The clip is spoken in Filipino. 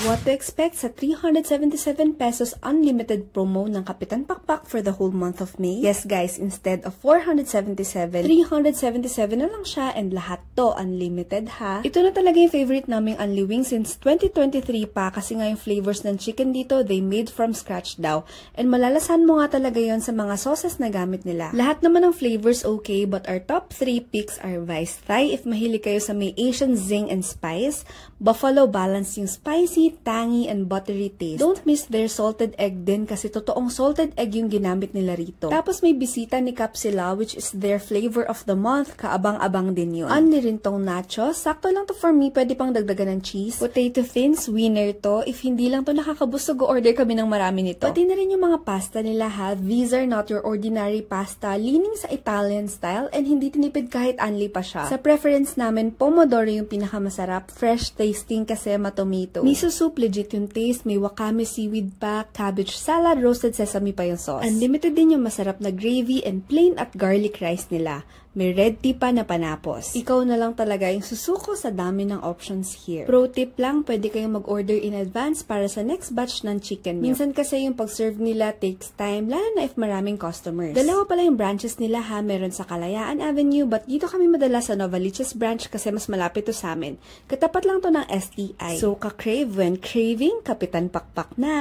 What to expect sa 377 pesos unlimited promo ng Kapitan Pakpak for the whole month of May? Yes guys, instead of 477, 377 na lang siya and lahat to unlimited ha. Ito na talaga yung favorite naming Unli Wings since 2023 pa kasi nga yung flavors ng chicken dito, they made from scratch daw. And malalasan mo nga talaga yon sa mga sauces na gamit nila. Lahat naman ng flavors okay, but our top 3 picks are Vice Thai if mahilig kayo sa may Asian zing and spice, Buffalo Balance yung spicy, tangy, and buttery taste. Don't miss their salted egg din kasi totoong salted egg yung ginamit nila rito. Tapos may bisita ni Capsila which is their flavor of the month, kaabang-abang din yun. Unli rin tong nachos, sakto lang to for me, pwede pang dagdagan ng cheese. Potato thins, winner to. If hindi lang to nakakabusog, order kami ng marami nito. Pati na rin yung mga pasta nila ha. These are not your ordinary pasta, leaning sa Italian style and hindi tinipid kahit unli pa siya. Sa preference namin, pomodoro yung pinakamasarap, fresh tasting kasi matomato. Miso soup, legit yung taste, may wakame seaweed pa, cabbage salad, roasted sesame pa yung sauce. Unlimited din yung masarap na gravy and plain at garlic rice nila. May red tea pa na panapos. Ikaw na lang talaga yung susuko sa dami ng options here. Pro tip lang, pwede kayong mag-order in advance para sa next batch ng chicken nyo. Minsan kasi yung pag-serve nila takes time, lalo na if maraming customers. Dalawa pala yung branches nila ha, meron sa Kalayaan Avenue, but dito kami madalas sa Novaliches branch kasi mas malapit to sa amin. Katapat lang to ng STI. So, ka-crave when craving, Kapitan Pakpak na!